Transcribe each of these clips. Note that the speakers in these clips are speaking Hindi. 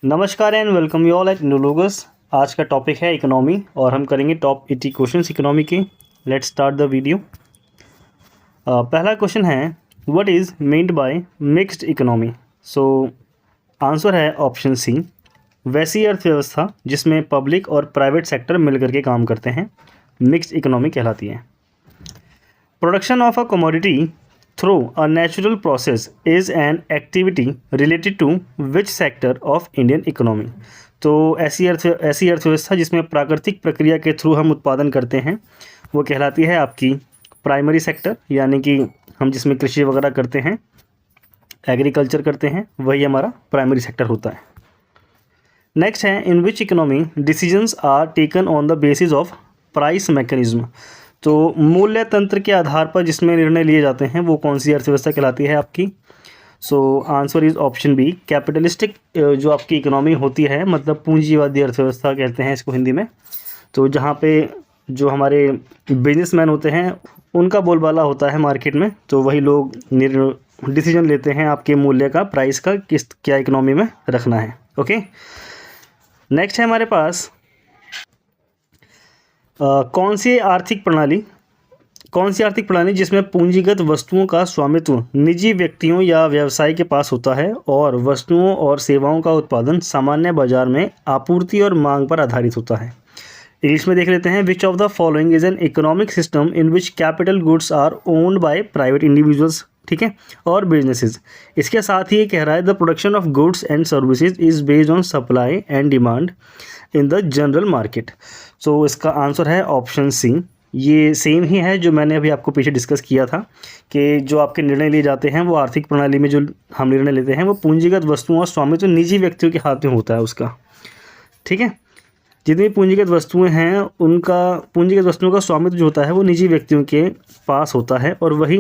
नमस्कार and welcome you all at न्यूलोगस। आज का टॉपिक है इकोनॉमी और हम करेंगे टॉप 80 क्वेश्चंस इकोनॉमी के। Let's start the video. पहला क्वेश्चन है what is meant by mixed economy. So answer है ऑप्शन सी, वैसी अर्थव्यवस्था जिसमें पब्लिक और प्राइवेट सेक्टर मिलकर के काम करते हैं मिक्स्ड इकोनॉमी कहलाती है। Production of a commodity through a natural process is an activity related to which sector of Indian economy। तो ऐसी अर्थव्यवस्था जिसमें प्राकृतिक प्रक्रिया के थ्रू हम उत्पादन करते हैं वो कहलाती है आपकी प्राइमरी सेक्टर, यानी कि हम जिसमें कृषि वगैरह करते हैं, एग्रीकल्चर करते हैं, वही हमारा प्राइमरी सेक्टर होता है। नेक्स्ट है in which economy decisions are taken on the basis of price mechanism. तो मूल्य तंत्र के आधार पर जिसमें निर्णय लिए जाते हैं वो कौन सी अर्थव्यवस्था कहलाती है आपकी। So answer is option B, capitalistic जो आपकी इकोनॉमी होती है, मतलब पूंजीवादी अर्थव्यवस्था कहते हैं इसको हिंदी में। तो जहाँ पे जो हमारे बिजनेसमैन होते हैं उनका बोलबाला होता है मार्केट में, तो वही लोग डिसीजन लेते हैं आपके मूल्य का, प्राइस का, किस क्या इकोनॉमी में रखना है। ओके, नेक्स्ट है हमारे पास कौन सी आर्थिक प्रणाली जिसमें पूंजीगत वस्तुओं का स्वामित्व निजी व्यक्तियों या व्यवसाय के पास होता है और वस्तुओं और सेवाओं का उत्पादन सामान्य बाजार में आपूर्ति और मांग पर आधारित होता है। इंग्लिश में देख लेते हैं, which of the following is an economic system in which capital goods are owned by private individuals, ठीक है, और बिजनेसेस। इसके साथ ही ये कह रहा है the production of goods and services is based on supply and demand in the general market. So इसका आंसर है ऑप्शन सी। ये सेम ही है जो मैंने अभी आपको पीछे डिस्कस किया था कि जो आपके निर्णय लिए जाते हैं वो आर्थिक प्रणाली में जो हम निर्णय लेते हैं वो पूंजीगत वस्तुओं और स्वामित्व निजी व्यक्तियों के हाथ में होता है उसका, ठीक है। जितनी पूंजीगत वस्तुएं हैं उनका पूंजीगत वस्तुओं का स्वामित्व जो होता है वो निजी व्यक्तियों के पास होता है, और वही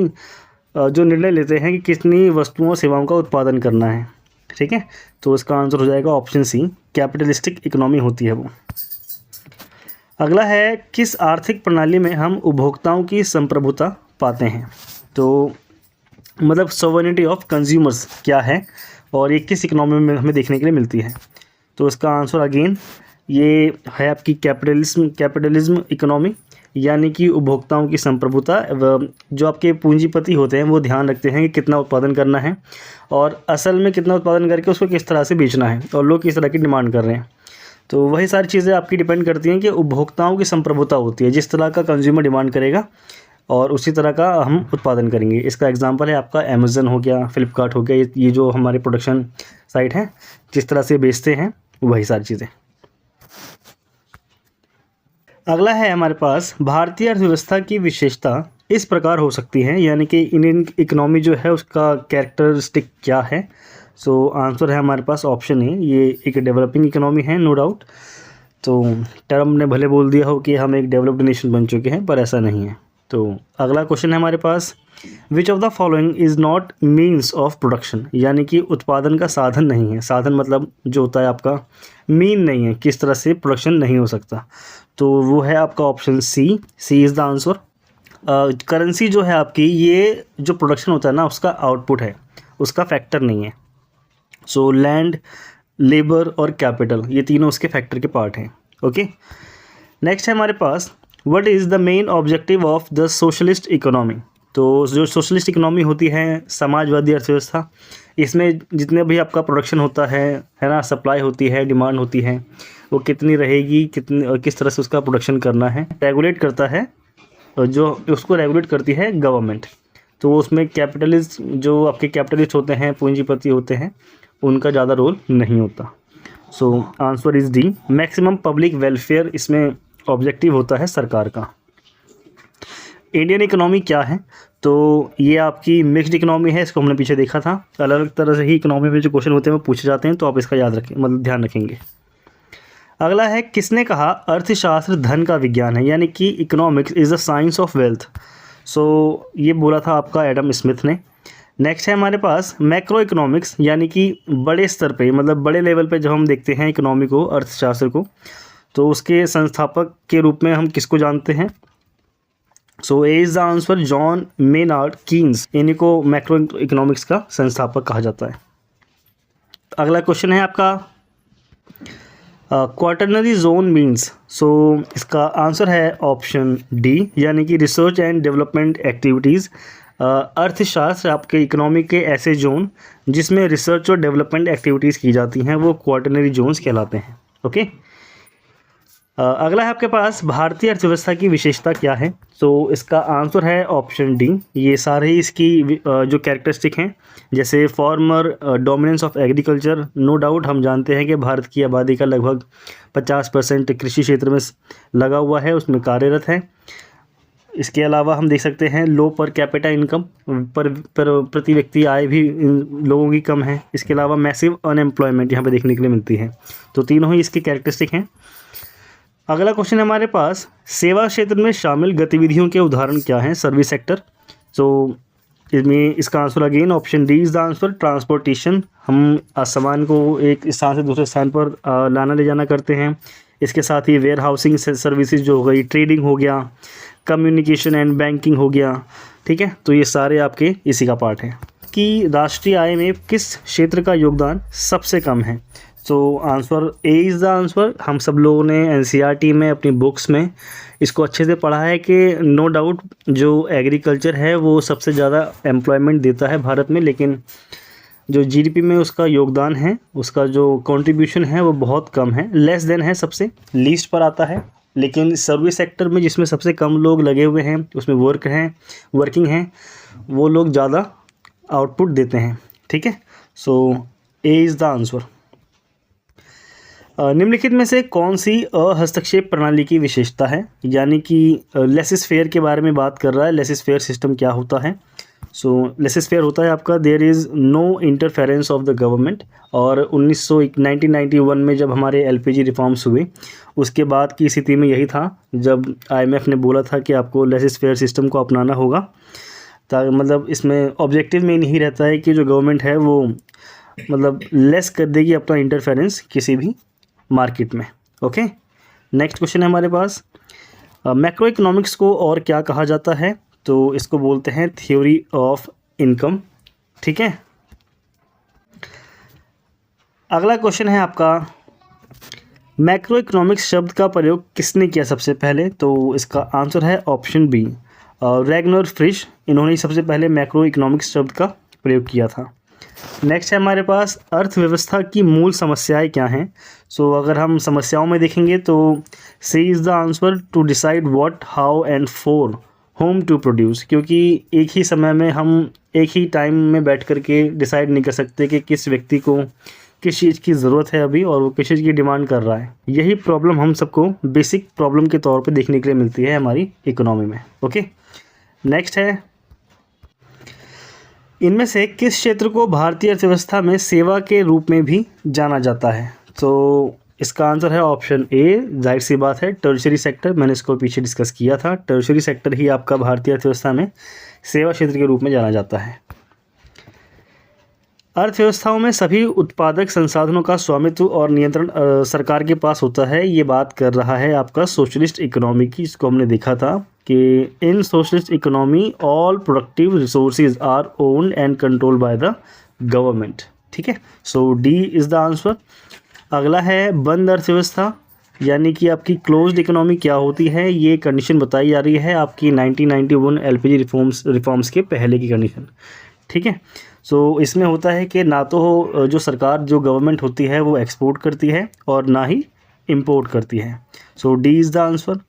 जो निर्णय लेते हैं कि कितनी वस्तुओं और सेवाओं का उत्पादन करना है, ठीक है। तो इसका आंसर हो जाएगा ऑप्शन सी, कैपिटलिस्टिक इकोनॉमी होती है वो। अगला है किस आर्थिक प्रणाली में हम उपभोक्ताओं की संप्रभुता पाते हैं। तो मतलब सोवरेनिटी ऑफ कंज्यूमर्स क्या है और ये किस इकोनॉमी में हमें देखने के लिए मिलती है। तो इसका आंसर अगेन ये है आपकी कैपिटलिज्म इकोनॉमी, यानी कि उपभोक्ताओं की संप्रभुता। जो आपके पूंजीपति होते हैं वो ध्यान रखते हैं कि कितना उत्पादन करना है और असल में कितना उत्पादन करके उसको किस तरह से बेचना है और लोग किस तरह की डिमांड कर रहे हैं। तो वही सारी चीज़ें आपकी डिपेंड करती हैं कि उपभोक्ताओं की संप्रभुता होती है, जिस तरह का कंज्यूमर डिमांड करेगा और उसी तरह का हम उत्पादन करेंगे। इसका एग्जांपल है आपका अमेज़न हो गया, फ्लिपकार्ट हो गया, ये जो हमारे प्रोडक्शन साइट हैं जिस तरह से बेचते हैं वही सारी चीज़ें। अगला है हमारे पास भारतीय अर्थव्यवस्था की विशेषता इस प्रकार हो सकती है, यानी कि इंडियन इकोनॉमी जो है उसका कैरेक्टरिस्टिक क्या है। सो आंसर है हमारे पास ऑप्शन ए, ये एक डेवलपिंग इकोनॉमी है, नो डाउट। तो टर्म ने भले बोल दिया हो कि हम एक डेवलप्ड नेशन बन चुके हैं, पर ऐसा नहीं है। तो अगला क्वेश्चन है हमारे पास, which of the following is not means of production, यानी कि उत्पादन का साधन नहीं है। साधन मतलब जो होता है आपका मीन नहीं है, किस तरह से प्रोडक्शन नहीं हो सकता। तो वो है आपका option C is the answer. Currency जो है आपकी, ये जो प्रोडक्शन होता है ना उसका आउटपुट है, उसका फैक्टर नहीं है। सो लैंड, लेबर और कैपिटल ये तीनों उसके फैक्टर के पार्ट हैं। ओके, नेक्स्ट है हमारे पास what is the main objective of the socialist economy. तो जो सोशलिस्ट इकोनॉमी होती है, समाजवादी अर्थव्यवस्था, इसमें जितने भी आपका प्रोडक्शन होता है ना, सप्लाई होती है, डिमांड होती है, वो कितनी रहेगी, कितनी किस तरह से उसका प्रोडक्शन करना है, रेगुलेट करता है, और जो उसको रेगुलेट करती है गवर्नमेंट। तो उसमें कैपिटलिस्ट जो आपके कैपिटलिस्ट होते हैं, पूंजीपति होते हैं, उनका ज़्यादा रोल नहीं होता। सो answer is D, maximum public welfare इसमें ऑब्जेक्टिव होता है सरकार का। इंडियन इकोनॉमी क्या है, तो ये आपकी मिक्स्ड इकोनॉमी है, इसको हमने पीछे देखा था। अलग अलग तरह से ही इकोनॉमी में जो क्वेश्चन होते हैं वो पूछे जाते हैं, तो आप इसका याद रखें, मतलब ध्यान रखेंगे। अगला है किसने कहा अर्थशास्त्र धन का विज्ञान है, यानी कि economics is the science of wealth. So ये बोला था आपका एडम स्मिथ ने। नेक्स्ट है हमारे पास मैक्रो इकोनॉमिक्स, यानी कि बड़े स्तर पे, मतलब बड़े लेवल पे जब हम देखते हैं इकोनॉमी को, अर्थशास्त्र को, तो उसके संस्थापक के रूप में हम किसको जानते हैं। So A is the answer John Maynard Keynes, इन्हीं को मैक्रो इकोनॉमिक्स का संस्थापक कहा जाता है। अगला क्वेश्चन है आपका क्वाटरनरी जोन मीन्स, सो इसका आंसर है ऑप्शन डी, यानी कि रिसर्च एंड डेवलपमेंट एक्टिविटीज़। अर्थशास्त्र आपके इकोनॉमी के ऐसे जोन जिसमें रिसर्च और डेवलपमेंट एक्टिविटीज़ की जाती हैं वो क्वाटरनरी जोन्स कहलाते हैं। ओके, अगला है आपके पास भारतीय अर्थव्यवस्था की विशेषता क्या है। तो इसका आंसर है ऑप्शन डी। ये सारे ही इसकी जो कैरेक्टरिस्टिक हैं, जैसे former dominance of agriculture, no doubt हम जानते हैं कि भारत की आबादी का लगभग 50% कृषि क्षेत्र में लगा हुआ है, उसमें कार्यरत है। इसके अलावा हम देख सकते हैं लो पर कैपिटा इनकम, पर प्रति व्यक्ति आय भी इन लोगों की कम है। इसके अलावा मैसिव अनएम्प्लॉयमेंट यहाँ पे देखने के लिए मिलती है। तो तीनों ही इसकी कैरेक्टरिस्टिक हैं। अगला क्वेश्चन है हमारे पास, सेवा क्षेत्र में शामिल गतिविधियों के उदाहरण क्या हैं। सर्विस सेक्टर, तो इसमें इसका answer again option D is the answer. Transportation, हम सामान को एक स्थान से दूसरे स्थान पर लाना ले जाना करते हैं। इसके साथ ही वेयर हाउसिंग सर्विसेज जो हो गई, ट्रेडिंग हो गया, कम्युनिकेशन एंड बैंकिंग हो गया। ठीक है, तो ये सारे आपके इसी का पार्ट है। कि राष्ट्रीय आय में किस क्षेत्र का योगदान सबसे कम है। तो answer A is the answer. हम सब लोगों ने एनसीईआरटी में अपनी बुक्स में इसको अच्छे से पढ़ा है कि नो डाउट जो एग्रीकल्चर है वो सबसे ज़्यादा एम्प्लॉयमेंट देता है भारत में, लेकिन जो जीडीपी में उसका योगदान है, उसका जो कंट्रीब्यूशन है वो बहुत कम है, लेस देन है, सबसे लीस्ट पर आता है। लेकिन सर्विस सेक्टर में जिसमें सबसे कम लोग लगे हुए हैं, उसमें वर्किंग हैं, वो लोग ज़्यादा आउटपुट देते हैं। ठीक है, सो ए इज़ द आंसर। निम्नलिखित में से कौन सी हस्तक्षेप प्रणाली की विशेषता है, यानी कि लेसिस फेयर के बारे में बात कर रहा है। लेसिस फेयर सिस्टम क्या होता है। सो लेसिस फेयर होता है आपका there is no interference of the government. और 1991 में जब हमारे एलपीजी रिफॉर्म्स हुए, उसके बाद की स्थिति में यही था जब आईएमएफ ने बोला था कि आपको लेसिस फेयर सिस्टम को अपनाना होगा। मतलब इसमें ऑब्जेक्टिव में नहीं रहता है कि जो गवर्नमेंट है वो मतलब लेस कर देगी अपना इंटरफेरेंस किसी भी मार्केट में। ओके, नेक्स्ट क्वेश्चन है हमारे पास, मैक्रो इकोनॉमिक्स को और क्या कहा जाता है। तो इसको बोलते हैं थ्योरी ऑफ इनकम। ठीक है, अगला क्वेश्चन है आपका, मैक्रो इकोनॉमिक्स शब्द का प्रयोग किसने किया सबसे पहले। तो इसका आंसर है ऑप्शन बी, रैगनर फ्रिश। इन्होंने सबसे पहले मैक्रो इकोनॉमिक्स शब्द का प्रयोग किया था। नेक्स्ट है हमारे पास, अर्थव्यवस्था की मूल समस्याएं क्या हैं। सो अगर हम समस्याओं में देखेंगे तो C is the answer, to decide what, how and for whom to produce. क्योंकि एक ही समय में हम एक ही टाइम में बैठ कर के डिसाइड नहीं कर सकते कि किस व्यक्ति को किस चीज़ की ज़रूरत है अभी और वो किस चीज़ की डिमांड कर रहा है। यही प्रॉब्लम हम सबको बेसिक प्रॉब्लम के तौर पे देखने के लिए मिलती है हमारी इकोनॉमी में। ओके, नेक्स्ट है, इनमें से किस क्षेत्र को भारतीय अर्थव्यवस्था में सेवा के रूप में भी जाना जाता है। तो इसका आंसर है ऑप्शन ए, जाहिर सी बात है टर्शरी सेक्टर। मैंने इसको पीछे डिस्कस किया था, टर्शरी सेक्टर ही आपका भारतीय अर्थव्यवस्था में सेवा क्षेत्र के रूप में जाना जाता है। अर्थव्यवस्थाओं में सभी उत्पादक संसाधनों का स्वामित्व और नियंत्रण सरकार के पास होता है। ये बात कर रहा है आपका सोशलिस्ट इकोनॉमी की, जिसको हमने देखा था कि in socialist economy all productive resources are owned and controlled by the government. ठीक है, so D is the answer. अगला है बंद अर्थव्यवस्था, यानी कि आपकी क्लोज्ड इकोनॉमी क्या होती है। ये कंडीशन बताई जा रही है आपकी 1991 एलपीजी रिफॉर्म्स के पहले की कंडीशन। ठीक है, सो इसमें होता है कि ना तो जो सरकार जो गवर्नमेंट होती है वो एक्सपोर्ट करती है और ना ही इंपोर्ट करती है। So D is the answer.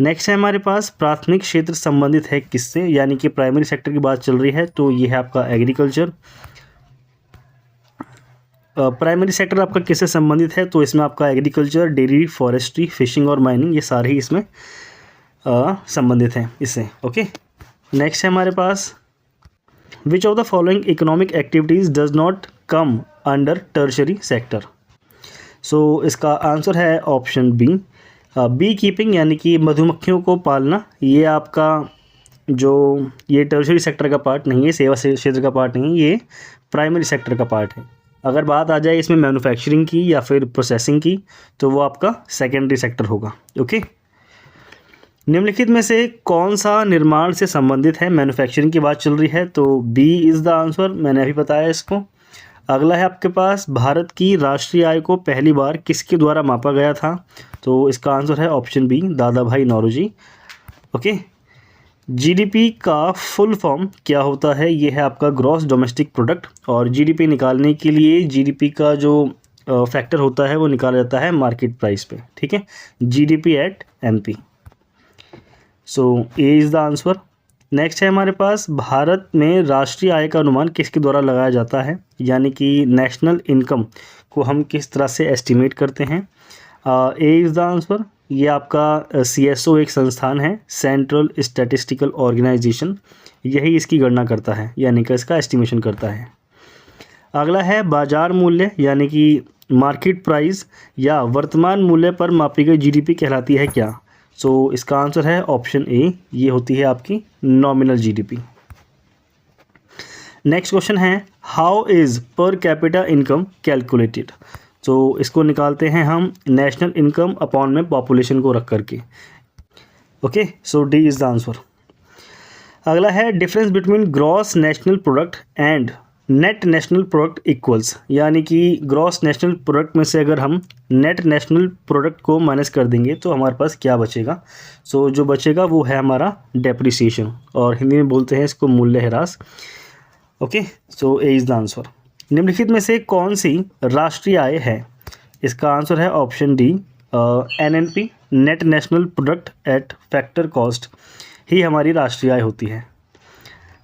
Next है हमारे पास, प्राथमिक क्षेत्र संबंधित है किससे, यानी कि प्राइमरी सेक्टर की बात चल रही है तो ये है आपका एग्रीकल्चर। प्राइमरी सेक्टर आपका किससे संबंधित है, तो इसमें आपका एग्रीकल्चर, डेयरी, फॉरेस्ट्री, फिशिंग और माइनिंग, ये सारे ही इसमें संबंधित हैं इससे। ओके, नेक्स्ट है हमारे पास, which of the following economic activities does not come under tertiary sector. So इसका आंसर है ऑप्शन बी, बी कीपिंग, यानी कि मधुमक्खियों को पालना। ये आपका जो ये टर्शरी सेक्टर का पार्ट नहीं है, सेवा क्षेत्र का पार्ट नहीं है, ये प्राइमरी सेक्टर का पार्ट है। अगर बात आ जाए इसमें मैन्युफैक्चरिंग की या फिर प्रोसेसिंग की तो वो आपका सेकेंडरी सेक्टर होगा। ओके, निम्नलिखित में से कौन सा निर्माण से संबंधित है। मैन्युफैक्चरिंग की बात चल रही है तो बी इज़ द आंसर, मैंने अभी बताया इसको। अगला है आपके पास भारत की राष्ट्रीय आय को पहली बार किसके द्वारा मापा गया था? तो इसका आंसर है ऑप्शन बी, दादा भाई नौरोजी। ओके, जीडीपी का फुल फॉर्म क्या होता है? ये है आपका ग्रॉस डोमेस्टिक प्रोडक्ट, और जीडीपी निकालने के लिए जीडीपी का जो फैक्टर होता है वो निकाला जाता है मार्केट प्राइस पे, ठीक है, GDP at MP. So A is the answer. Next है हमारे पास भारत में राष्ट्रीय आय का अनुमान किसके द्वारा लगाया जाता है, यानी कि नेशनल इनकम को हम किस तरह से एस्टिमेट करते हैं? ए इज़ द आंसर। ये आपका CSO एक संस्थान है, सेंट्रल स्टैटिस्टिकल ऑर्गेनाइजेशन, यही इसकी गणना करता है, यानी कि इसका एस्टिमेशन करता है। अगला है बाजार मूल्य, यानी कि मार्केट प्राइस या वर्तमान मूल्य पर मापी गई जीडीपी कहलाती है क्या? सो इसका आंसर है ऑप्शन ए, ये होती है आपकी नॉमिनल जीडीपी। नेक्स्ट क्वेश्चन है how is per capita income calculated? तो इसको निकालते हैं हम नेशनल इनकम अपॉन में पॉपुलेशन को रख करके। Okay, so D is the answer. अगला है difference between gross national product and net national product equals, यानी कि ग्रॉस नेशनल प्रोडक्ट में से अगर हम नेट नेशनल प्रोडक्ट को माइनस कर देंगे तो हमारे पास क्या बचेगा? सो जो बचेगा वो है हमारा डेप्रिसिएशन, और हिंदी में बोलते हैं इसको मूल्यह्रास। Okay, so A is the answer. निम्नलिखित में से कौन सी राष्ट्रीय आय है? इसका आंसर है option D, NNP, net national product at factor cost ही हमारी राष्ट्रीय आय होती है।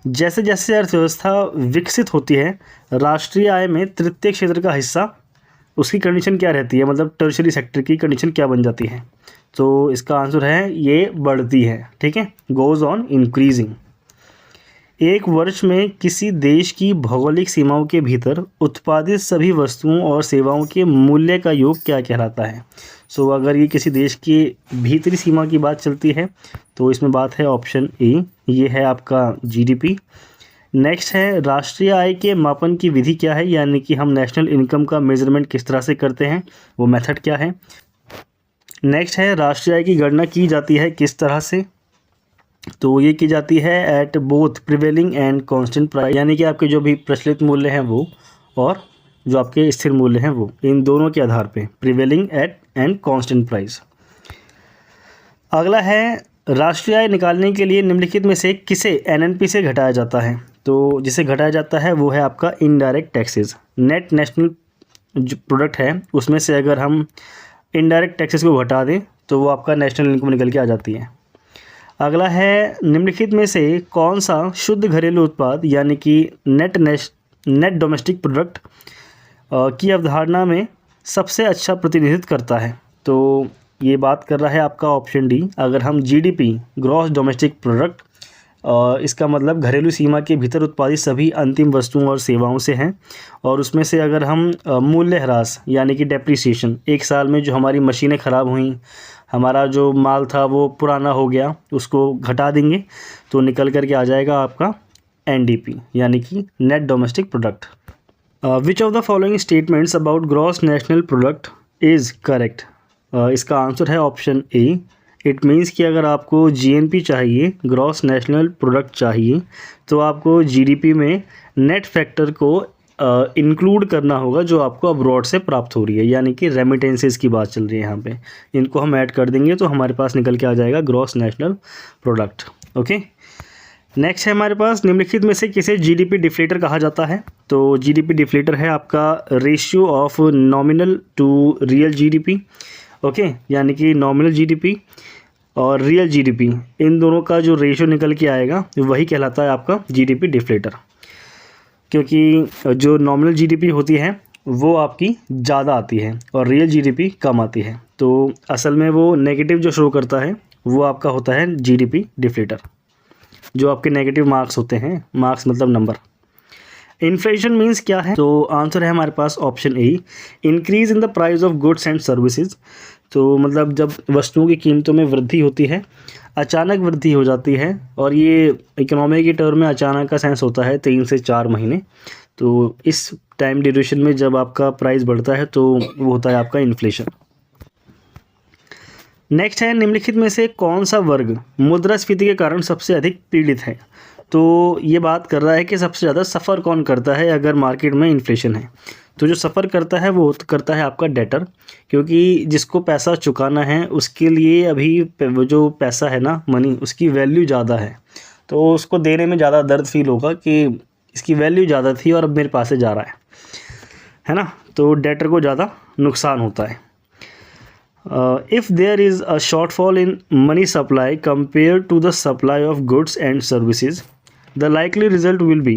जैसे जैसे अर्थव्यवस्था विकसित होती है, राष्ट्रीय आय में तृतीय क्षेत्र का हिस्सा, उसकी कंडीशन क्या रहती है, मतलब टर्शरी सेक्टर की कंडीशन क्या बन जाती है? तो इसका आंसर है ये बढ़ती है, ठीक है, गोज़ ऑन इंक्रीजिंग। एक वर्ष में किसी देश की भौगोलिक सीमाओं के भीतर उत्पादित सभी वस्तुओं और सेवाओं के मूल्य का योग क्या कहलाता है? सो अगर ये किसी देश की भीतरी सीमा की बात चलती है तो इसमें बात है ऑप्शन ए, ये है आपका जीडीपी। नेक्स्ट है राष्ट्रीय आय के मापन की विधि क्या है, यानी कि हम नेशनल इनकम का मेजरमेंट किस तरह से करते हैं, वो मेथड क्या है? नेक्स्ट है राष्ट्रीय आय की गणना की जाती है किस तरह से? तो ये की जाती है at both prevailing and constant price, यानी कि आपके जो भी प्रचलित मूल्य हैं वो और जो आपके स्थिर मूल्य हैं वो, इन दोनों के आधार पे, prevailing at and constant price. अगला है राष्ट्रीय आय निकालने के लिए निम्नलिखित में से किसे NNP से घटाया जाता है? तो जिसे घटाया जाता है वो है आपका इनडायरेक्ट टैक्सेस। नेट नेशनल जो प्रोडक्ट है उसमें से अगर हम इनडायरेक्ट टैक्सेस को घटा दें तो वो आपका नेशनल इनकम निकल के आ जाती है। अगला है निम्नलिखित में से कौन सा शुद्ध घरेलू उत्पाद, यानी कि नेट डोमेस्टिक प्रोडक्ट की अवधारणा में सबसे अच्छा प्रतिनिधित्व करता है? तो ये बात कर रहा है आपका ऑप्शन डी। अगर हम जीडीपी ग्रॉस डोमेस्टिक प्रोडक्ट, इसका मतलब घरेलू सीमा के भीतर उत्पादित सभी अंतिम वस्तुओं और सेवाओं से हैं, और उसमें से अगर हम मूल्यह्रास यानी कि डेप्रिसिएशन, एक साल में जो हमारी मशीनें ख़राब हुई, हमारा जो माल था वो पुराना हो गया, उसको घटा देंगे तो निकल करके आ जाएगा आपका NDP, यानी कि net domestic product. Which of the following statements about gross national product is correct? इसका आंसर है ऑप्शन ए। इट मीन्स कि अगर आपको GNP चाहिए, ग्रॉस नेशनल प्रोडक्ट चाहिए, तो आपको GDP में नेट फैक्टर को इंक्लूड करना होगा जो आपको अब्रॉड से प्राप्त हो रही है, यानी कि रेमिटेंसेस की बात चल रही है यहाँ पे, इनको हम ऐड कर देंगे तो हमारे पास निकल के आ जाएगा gross national product. Okay, next है हमारे पास निम्नलिखित में से किसे GDP डिफ्लेटर कहा जाता है? तो GDP डिफ्लेटर है आपका ratio of nominal to real GDP। Okay, यानी कि नॉमिनल GDP और रियल GDP, इन दोनों का जो रेशियो निकल के आएगा वही कहलाता है आपका GDP डिफ्लेटर, क्योंकि जो नॉमिनल GDP होती है वो आपकी ज़्यादा आती है और रियल GDP कम आती है, तो असल में वो नेगेटिव जो शो करता है वो आपका होता है GDP डिफ्लेटर, जो आपके नेगेटिव मार्क्स होते हैं, मार्क्स मतलब नंबर। इन्फ्लेशन मीन्स क्या है? तो आंसर है हमारे पास option A, increase in the price of goods and services. तो मतलब जब वस्तुओं की कीमतों में वृद्धि होती है, अचानक वृद्धि हो जाती है, और ये इकोनॉमी के टर्म में अचानक का सेंस होता है 3 से 4 महीने, तो इस टाइम ड्यूरेशन में जब आपका प्राइस बढ़ता है तो वो होता है आपका इन्फ्लेशन। नेक्स्ट है निम्नलिखित में से कौन सा वर्ग मुद्रास्फीति के कारण सबसे अधिक पीड़ित है? तो ये बात कर रहा है कि सबसे ज़्यादा सफ़र कौन करता है अगर मार्केट में इन्फ्लेशन है। तो जो सफ़र करता है वो करता है आपका डेटर, क्योंकि जिसको पैसा चुकाना है उसके लिए अभी वो जो पैसा है ना, मनी, उसकी वैल्यू ज़्यादा है, तो उसको देने में ज़्यादा दर्द फील होगा कि इसकी वैल्यू ज़्यादा थी और अब मेरे पास से जा रहा है ना। तो डेटर को ज़्यादा नुकसान होता है। If there is a shortfall in money supply compared to the supply of goods and services, the likely result will be,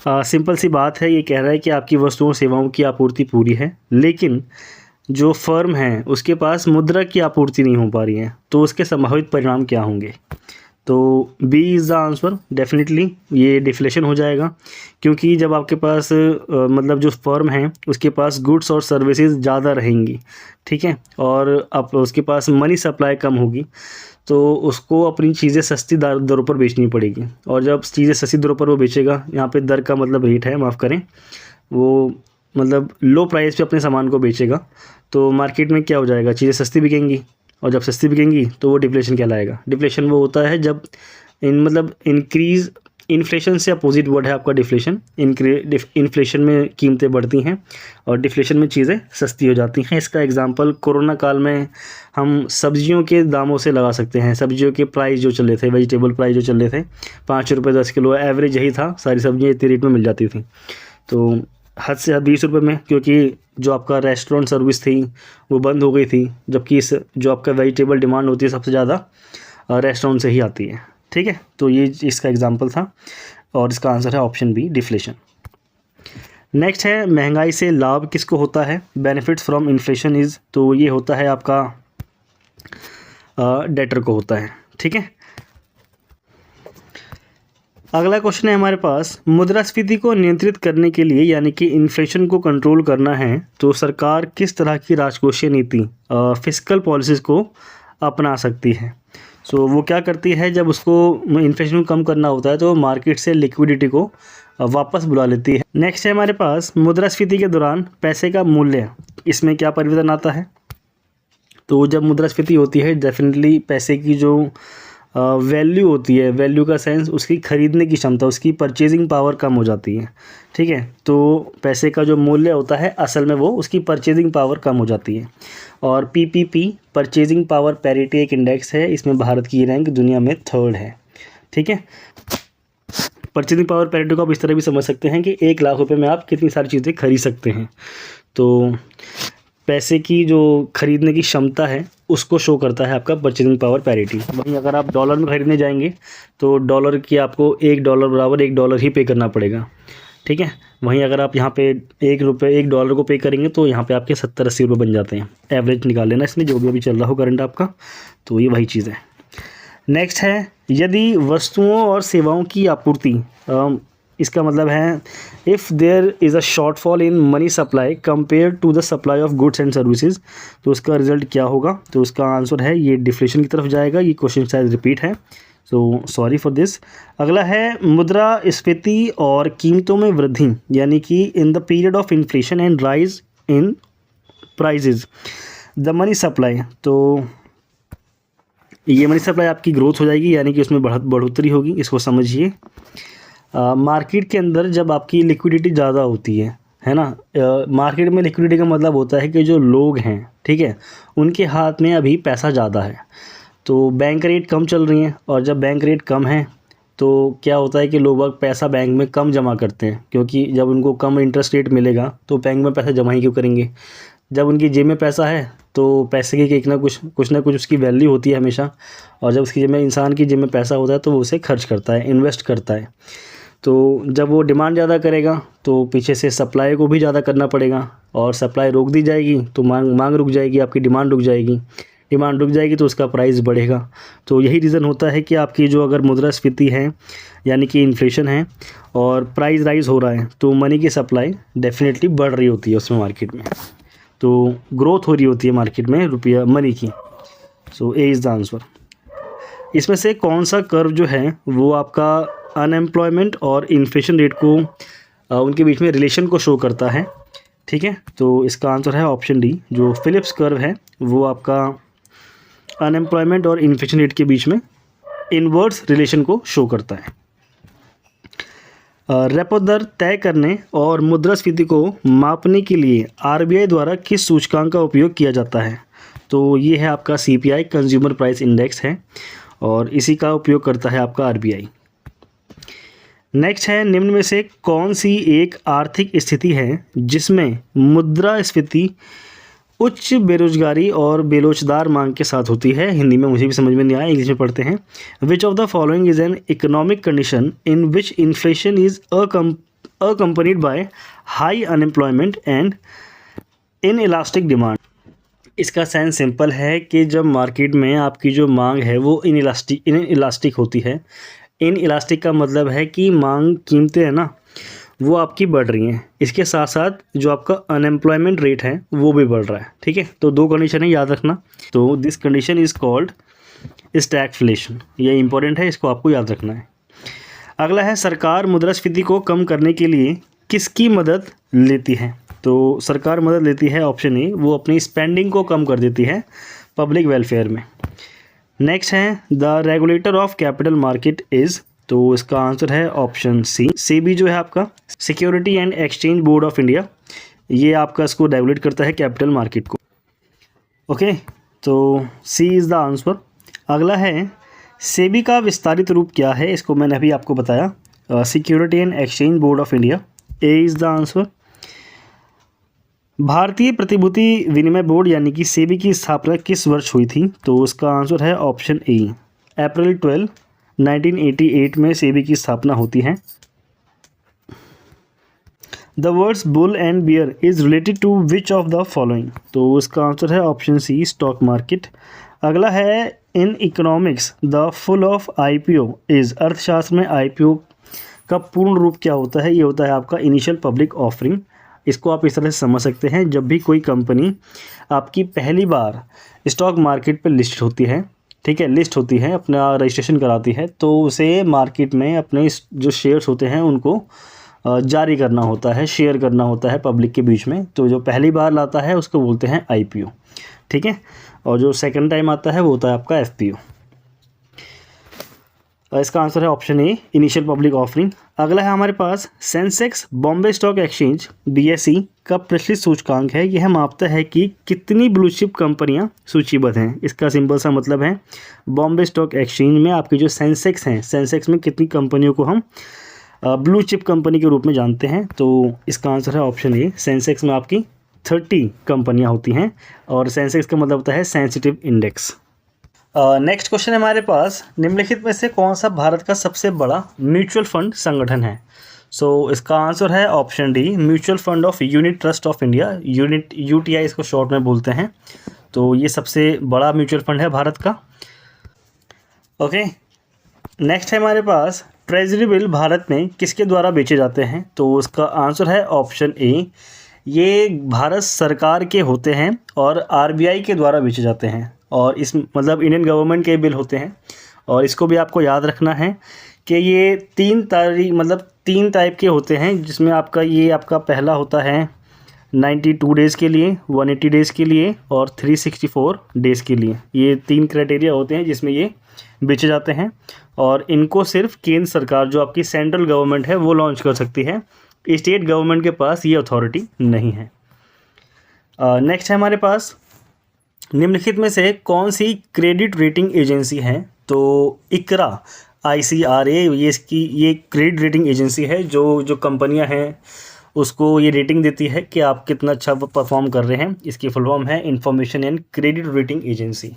simple सी बात है, ये कह रहा है कि आपकी वस्तुओं सेवाओं की आपूर्ति पूरी है, लेकिन जो फर्म है उसके पास मुद्रा की आपूर्ति नहीं हो पा रही है, तो उसके संभावित परिणाम क्या होंगे। तो B is the answer, definitely ये डिफ्लेशन हो जाएगा, क्योंकि जब आपके पास मतलब जो फर्म है उसके पास गुड्स और सर्विसेज ज़्यादा रहेंगी, ठीक है, और अब उसके पास मनी सप्लाई कम होगी, तो उसको अपनी चीज़ें सस्ती दरों पर बेचनी पड़ेगी, और जब चीज़ें सस्ती दरों पर वो बेचेगा, यहाँ पे दर का मतलब रेट है, माफ़ करें, वो मतलब लो प्राइस पे अपने सामान को बेचेगा, तो मार्केट में क्या हो जाएगा, चीज़ें सस्ती बिकेंगी, और जब सस्ती बिकेंगी तो वो डिफ्लेशन कहलाएगा। डिफ्लेशन वो होता है जब इंक्रीज़, इन्फ्लेशन से अपोजिट वर्ड है आपका डिफ्लेशन। इन्फ्लेशन में कीमतें बढ़ती हैं और डिफ्लेशन में चीज़ें सस्ती हो जाती हैं। इसका एग्जांपल कोरोना काल में हम सब्जियों के दामों से लगा सकते हैं। सब्जियों के प्राइस जो चल रहे थे, वेजिटेबल प्राइस जो चल रहे थे, 5 रुपये 10 किलो, एवरेज यही था, सारी सब्जियाँ इतने रेट में मिल जाती थी। तो हद से हद 20 रुपये में, क्योंकि जो आपका रेस्टोरेंट सर्विस थी वो बंद हो गई थी, जबकि इस जो आपका वेजिटेबल डिमांड होती है सबसे ज़्यादा रेस्टोरेंट से ही आती है, ठीक है। तो ये इसका एग्जांपल था और इसका आंसर है ऑप्शन बी, डिफ्लेशन। नेक्स्ट है, महंगाई से लाभ किसको होता है, बेनिफिट्स फ्रॉम इन्फ्लेशन इज़, तो ये होता है आपका डेटर को होता है, ठीक है। अगला क्वेश्चन है हमारे पास, मुद्रास्फीति को नियंत्रित करने के लिए यानी कि इन्फ्लेशन को कंट्रोल करना है तो सरकार किस तरह की राजकोषीय नीति, फिस्कल पॉलिसीज़ को अपना सकती है। सो वो क्या करती है, जब उसको इन्फ्लेशन को कम करना होता है तो मार्केट से लिक्विडिटी को वापस बुला लेती है। नेक्स्ट है हमारे पास, मुद्रास्फीति के दौरान पैसे का मूल्य, इसमें क्या परिवर्तन आता है। तो जब मुद्रास्फीति होती है, डेफिनेटली पैसे की जो वैल्यू होती है, वैल्यू का सेंस उसकी खरीदने की क्षमता, उसकी परचेजिंग पावर कम हो जाती है, ठीक है। तो पैसे का जो मूल्य होता है असल में वो उसकी परचेजिंग पावर कम हो जाती है। और पीपीपी, परचेजिंग पावर पैरिटी, एक इंडेक्स है, इसमें भारत की रैंक दुनिया में 3rd है, ठीक है। परचेजिंग पावर पैरिटी को आप इस तरह भी समझ सकते हैं कि 1 लाख रुपए में आप कितनी सारी चीज़ें खरीद सकते हैं। तो पैसे की जो खरीदने की क्षमता है उसको शो करता है आपका परचेजिंग पावर पैरिटी। वहीं अगर आप डॉलर में खरीदने जाएंगे तो डॉलर की आपको $1 बराबर $1 ही पे करना पड़ेगा, ठीक है। वहीं अगर आप यहाँ पे $1 को पे करेंगे तो यहाँ पे आपके 70-80 रुपये बन जाते हैं। एवरेज निकाल लेना इसमें, जो भी अभी चल रहा हो करंट आपका, तो ये वही चीज़ है। नेक्स्ट है, यदि वस्तुओं और सेवाओं की आपूर्ति, इसका मतलब है if there is a shortfall in money supply compare to the supply of goods and services, तो उसका रिजल्ट क्या होगा। तो उसका आंसर है ये डिफ्लेशन की तरफ जाएगा। ये क्वेश्चन शायद रिपीट है, सो सॉरी फॉर दिस। अगला है, मुद्रास्फीति और कीमतों में वृद्धि, यानी कि in the period of inflation and rise in prices the money supply, तो ये मनी सप्लाई आपकी ग्रोथ हो जाएगी, यानी कि उसमें बढ़ोतरी होगी। इसको समझिए, मार्केट के अंदर जब आपकी लिक्विडिटी ज़्यादा होती है ना, मार्केट में लिक्विडिटी का मतलब होता है कि जो लोग हैं, ठीक है, उनके हाथ में अभी पैसा ज़्यादा है, तो बैंक रेट कम चल रही हैं, और जब बैंक रेट कम है तो क्या होता है कि लोग पैसा बैंक में कम जमा करते हैं, क्योंकि जब उनको कम इंटरेस्ट रेट मिलेगा तो बैंक में पैसा जमा ही क्यों करेंगे। जब उनकी जेब में पैसा है तो पैसे की एक ना कुछ ना कुछ उसकी वैल्यू होती है हमेशा, और जब उसकी जेब में, इंसान की जेब में पैसा होता है तो वो उसे खर्च करता है, इन्वेस्ट करता है। तो जब वो डिमांड ज़्यादा करेगा तो पीछे से सप्लाई को भी ज़्यादा करना पड़ेगा, और सप्लाई रोक दी जाएगी तो मांग रुक जाएगी, आपकी डिमांड रुक जाएगी। डिमांड रुक जाएगी तो उसका प्राइस बढ़ेगा। तो यही रीज़न होता है कि आपकी जो अगर मुद्रास्फीति है यानी कि इन्फ्लेशन है और प्राइस राइज हो रहा है तो मनी की सप्लाई डेफिनेटली बढ़ रही होती है उसमें, मार्केट में तो ग्रोथ हो रही होती है मार्केट में रुपया मनी की। सो ए इज़ द आंसर। इसमें से कौन सा कर्व जो है वो आपका अनएम्प्लॉयमेंट और इन्फ्लेशन रेट को उनके बीच में रिलेशन को शो करता है, ठीक है। तो इसका आंसर है ऑप्शन डी, जो फिलिप्स कर्व है वो आपका अनएम्प्लॉयमेंट और इन्फ्लेशन रेट के बीच में इनवर्स रिलेशन को शो करता है। रेपो दर तय करने और मुद्रास्फीति को मापने के लिए आरबीआई द्वारा किस सूचकांक का उपयोग किया जाता है? तो ये है आपका सीपीआई, कंज्यूमर प्राइस इंडेक्स है, और इसी का उपयोग करता है आपका आरबीआई। नेक्स्ट है, निम्न में से कौन सी एक आर्थिक स्थिति है जिसमें मुद्रास्फीति उच्च बेरोजगारी और बेलोचदार मांग के साथ होती है? हिंदी में मुझे भी समझ में नहीं आया, इंग्लिश में पढ़ते हैं। Which of the following is an economic condition in which inflation is accompanied by high unemployment and in elastic demand. इसका सेंस सिंपल है कि जब मार्केट में आपकी जो मांग है वो इन इलास्टिक होती है। इन इलास्टिक का मतलब है कि मांग, कीमतें है ना, वो आपकी बढ़ रही हैं, इसके साथ साथ जो आपका अनएम्प्लॉयमेंट रेट है वो भी बढ़ रहा है। ठीक है, तो दो कंडीशन है, याद रखना। तो this condition is called stagflation, ये इंपॉर्टेंट है, इसको आपको याद रखना है। अगला है, सरकार मुद्रास्फीति को कम करने के लिए किसकी मदद लेती है? तो सरकार मदद लेती है, ऑप्शन ए, वो अपनी स्पेंडिंग को कम कर देती है पब्लिक वेलफेयर में। नेक्स्ट है, the regulator of capital market is, तो इसका आंसर है ऑप्शन सी, सेबी जो है आपका, security and exchange board of India, ये आपका इसको रेगुलेट करता है कैपिटल मार्केट को। ओके, तो सी इज़ द आंसर। अगला है, सेबी का विस्तारित रूप क्या है? इसको मैंने अभी आपको बताया, security and exchange board of India, A is the answer. भारतीय प्रतिभूति विनिमय बोर्ड यानी कि सेबी की स्थापना किस वर्ष हुई थी? तो उसका आंसर है ऑप्शन ए, अप्रैल 12, 1988 में सेबी की स्थापना होती है। The words bull and bear is related to which of the following? तो उसका आंसर है ऑप्शन सी, स्टॉक मार्केट। अगला है, in economics the full of IPO is, अर्थशास्त्र में आईपीओ का पूर्ण रूप क्या होता है? ये होता है आपका इनिशियल पब्लिक ऑफरिंग। इसको आप इस तरह से समझ सकते हैं, जब भी कोई कंपनी आपकी पहली बार स्टॉक मार्केट पर लिस्ट होती है, ठीक है, लिस्ट होती है, अपना रजिस्ट्रेशन कराती है, तो उसे मार्केट में अपने जो शेयर्स होते हैं उनको जारी करना होता है, शेयर करना होता है पब्लिक के बीच में। तो जो पहली बार लाता है उसको बोलते हैं आईपीओ, ठीक है, और जो सेकंड टाइम आता है वो होता है आपका एफपीओ। इसका आंसर है option A, initial public offering. अगला है हमारे पास, Sensex Bombay stock exchange BSE का प्रचलित सूचकांक है, यह मापता है कि कितनी ब्लू चिप कंपनियां सूचीबद्ध हैं। इसका सिंपल सा मतलब है, बॉम्बे स्टॉक एक्सचेंज में आपकी जो सेंसेक्स हैं, सेंसेक्स में कितनी कंपनियों को हम ब्लू चिप कंपनी के रूप में जानते हैं? तो इसका आंसर है ऑप्शन ए, सेंसेक्स में आपकी 30 कंपनियाँ होती हैं, और सेंसेक्स का मतलब होता है सेंसिटिव इंडेक्स। नेक्स्ट क्वेश्चन है हमारे पास, निम्नलिखित में से कौन सा भारत का सबसे बड़ा म्यूचुअल फंड संगठन है? सो इसका आंसर है option D, mutual fund of unit trust of India, unit UTI इसको शॉर्ट में बोलते हैं। तो ये सबसे बड़ा म्यूचुअल फंड है भारत का। ओके, नेक्स्ट है हमारे पास, ट्रेजरी बिल भारत में किसके द्वारा बेचे जाते हैं? तो उसका आंसर है ऑप्शन ए, ये भारत सरकार के होते हैं और आरबीआई के द्वारा बेचे जाते हैं, और इस मतलब इंडियन गवर्नमेंट के बिल होते हैं। और इसको भी आपको याद रखना है कि ये 3 टाइप के होते हैं, जिसमें आपका पहला होता है 92 डेज़ के लिए, 180 डेज़ के लिए और 364 डेज़ के लिए। ये 3 क्राइटेरिया होते हैं जिसमें ये बेचे जाते हैं, और इनको सिर्फ केंद्र सरकार, जो आपकी सेंट्रल गवर्नमेंट है, वो लॉन्च कर सकती है। स्टेट गवर्नमेंट के पास ये अथॉरिटी नहीं है। नेक्स्ट है हमारे पास, निम्नलिखित में से कौन सी क्रेडिट रेटिंग एजेंसी है? तो इकरा, ICRA, ये क्रेडिट रेटिंग एजेंसी है जो कंपनियां हैं उसको ये रेटिंग देती है कि आप कितना अच्छा परफॉर्म कर रहे हैं। इसकी फुल फॉर्म है information and credit rating agency.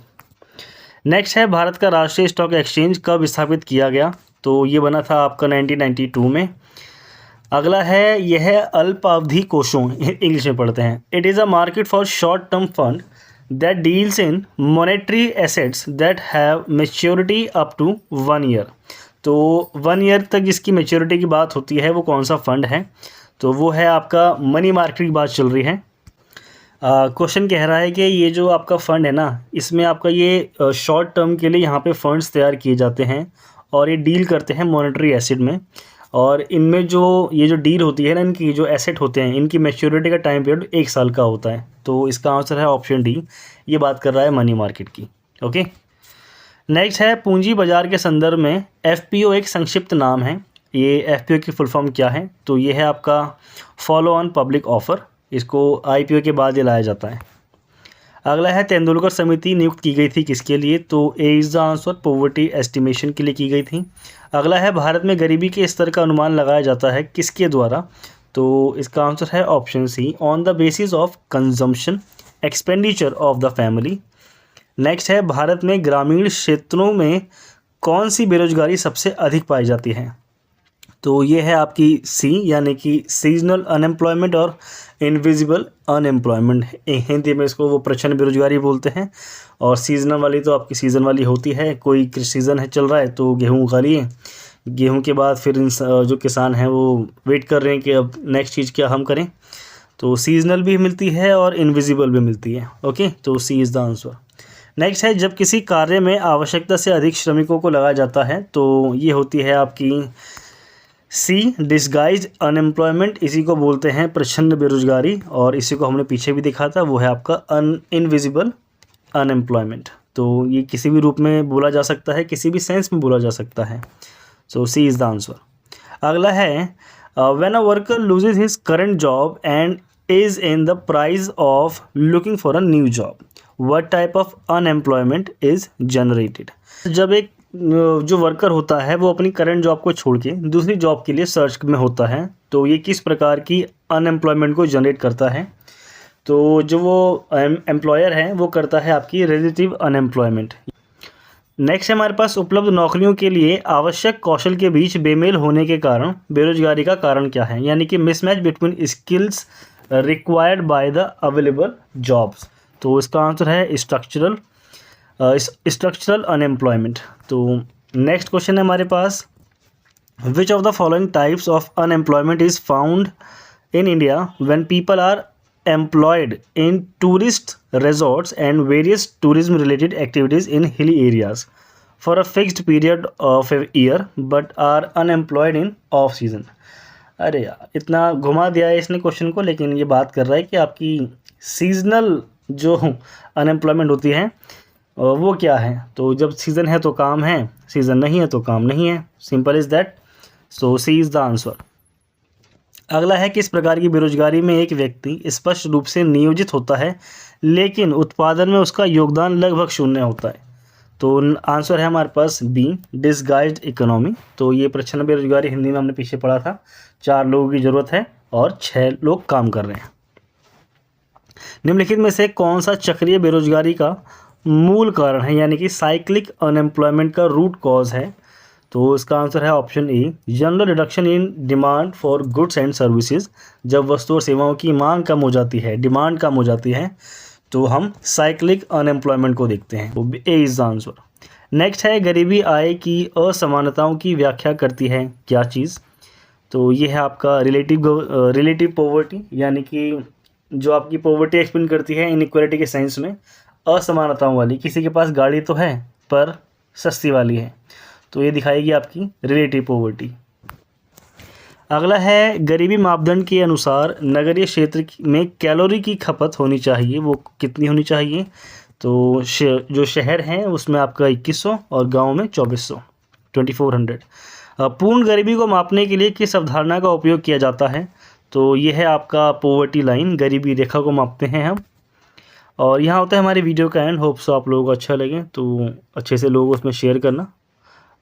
Next है, भारत का राष्ट्रीय स्टॉक एक्सचेंज कब स्थापित किया गया? तो ये बना था आपका 1992 में। अगला है, यह अल्पावधि कोषों, इंग्लिश में पढ़ते हैं, it is a market for short term fund that deals in monetary assets that have maturity up to 1 year. तो 1 ईयर तक जिसकी मैच्योरिटी की बात होती है वो कौन सा फंड है? तो वो है आपका मनी मार्केट की बात चल रही है। क्वेश्चन कह रहा है कि ये जो आपका फ़ंड है ना, इसमें आपका ये शॉर्ट टर्म के लिए यहाँ पे फंड्स तैयार किए जाते हैं, और ये डील करते हैं मॉनेटरी एसेट में, और इनमें जो ये जो डील होती है ना, इनकी जो एसेट होते हैं, इनकी मैच्योरिटी का टाइम पीरियड 1 साल का होता है। तो इसका आंसर है ऑप्शन डी, ये बात कर रहा है मनी मार्केट की। ओके, नेक्स्ट है, पूंजी बाजार के संदर्भ में FPO एक संक्षिप्त नाम है। ये एफपीओ की फुल फॉर्म क्या है? तो ये है आपका फॉलो ऑन पब्लिक ऑफर। इसको आईपीओ के बाद ये लाया जाता है। अगला है तेंदुलकर समिति नियुक्त की गई थी किसके लिए? तो ए is the answer, poverty estimation के लिए की गई थी। अगला है भारत में गरीबी के स्तर का अनुमान लगाया जाता है किसके द्वारा? तो इसका आंसर है option C, on the basis of consumption expenditure of the family. Next है भारत में ग्रामीण क्षेत्रों में कौन सी बेरोजगारी सबसे अधिक पाई जाती है? तो ये है आपकी सी, यानी कि सीजनल अनएम्प्लॉयमेंट और इनविजिबल अनएम्प्लॉयमेंट। हिंदी में इसको वो प्रच्छन्न बेरोजगारी बोलते हैं। और सीजनल वाली तो आपकी सीज़न वाली होती है, कोई सीज़न है चल रहा है तो गेहूँ उगा लिए, गेहूँ के बाद फिर जो किसान हैं वो वेट कर रहे हैं कि अब नेक्स्ट चीज़ क्या हम करें। तो सीजनल भी मिलती है और इनविजिबल भी मिलती है। ओके, तो C is the answer. Next है जब किसी कार्य में आवश्यकता से अधिक श्रमिकों को लगाया जाता है तो ये होती है आपकी सी, डिस्गाइज्ड अनएम्प्लॉयमेंट। इसी को बोलते हैं प्रच्छन्न बेरोजगारी, और इसी को हमने पीछे भी देखा था, वो है आपका इनविजिबल अनएम्प्लॉयमेंट। तो ये किसी भी रूप में बोला जा सकता है, किसी भी सेंस में बोला जा सकता है। सो सी इज़ द आंसर। अगला है when a worker loses his current job and is in the price of looking for a new job, what type of unemployment is generated? जब एक जो वर्कर होता है वो अपनी करंट जॉब को छोड़ के दूसरी जॉब के लिए सर्च में होता है, तो ये किस प्रकार की अनएम्प्लॉयमेंट को जनरेट करता है? तो जो वो एम्प्लॉयर है वो करता है आपकी रिलेटिव अनएम्प्लॉयमेंट। नेक्स्ट है हमारे पास उपलब्ध नौकरियों के लिए आवश्यक कौशल के बीच बेमेल होने के कारण बेरोजगारी का कारण क्या है? यानी कि mismatch between skills required by the available jobs. तो इसका आंसर है स्ट्रक्चरल अनएम्प्लॉयमेंट। तो नेक्स्ट क्वेश्चन है हमारे पास, which of the following types of unemployment is found in India when people are employed in tourist resorts and various tourism related activities in hilly areas for a fixed period of a year but are unemployed in off season? अरे यार, इतना घुमा दिया है इसने क्वेश्चन को, लेकिन ये बात कर रहा है कि आपकी सीजनल जो अनएम्प्लॉयमेंट होती है वो क्या है? तो जब सीज़न है तो काम है, सीज़न नहीं है तो काम नहीं है, simple is that. So C is the answer. अगला है किस प्रकार की बेरोजगारी में एक व्यक्ति स्पष्ट रूप से नियोजित होता है लेकिन उत्पादन में उसका योगदान लगभग शून्य होता है? तो आंसर है हमारे पास बी, डिसगाइज्ड इकोनॉमी। तो ये प्रच्छन्न बेरोजगारी हिंदी में हमने पीछे पढ़ा था, 4 लोगों की ज़रूरत है और 6 लोग काम कर रहे हैं। निम्नलिखित में से कौन सा चक्रीय बेरोजगारी का मूल कारण है, यानी कि साइक्लिक अनएम्प्लॉयमेंट का रूट कॉज है? तो इसका आंसर है option A, general reduction in demand for goods and services. जब वस्तु और सेवाओं की मांग कम हो जाती है, डिमांड कम हो जाती है, तो हम साइक्लिक अनएम्प्लॉयमेंट को देखते हैं। तो ए इज द आंसर। नेक्स्ट है गरीबी आय की असमानताओं की व्याख्या करती है क्या चीज़? तो ये है आपका रिलेटिव पॉवर्टी, यानी कि जो आपकी पॉवर्टी एक्सप्लेन करती है इनइक्वालिटी के सेंस में, असमानताओं वाली। किसी के पास गाड़ी तो है पर सस्ती वाली है, तो ये दिखाएगी आपकी रिलेटिव पॉवर्टी। अगला है गरीबी मापदंड के अनुसार नगरीय क्षेत्र में कैलोरी की खपत होनी चाहिए, वो कितनी होनी चाहिए? तो जो शहर हैं उसमें आपका 2100 और गांव में 2400। पूर्ण गरीबी को मापने के लिए किस अवधारणा का उपयोग किया जाता है? तो ये है आपका पॉवर्टी लाइन, गरीबी रेखा को मापते हैं हम। और यहाँ होता है हमारे वीडियो का एंड। होप सो आप लोगों को अच्छा लगे, तो अच्छे से लोग उसमें शेयर करना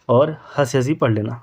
और हंसी हंसी पढ़ लेना।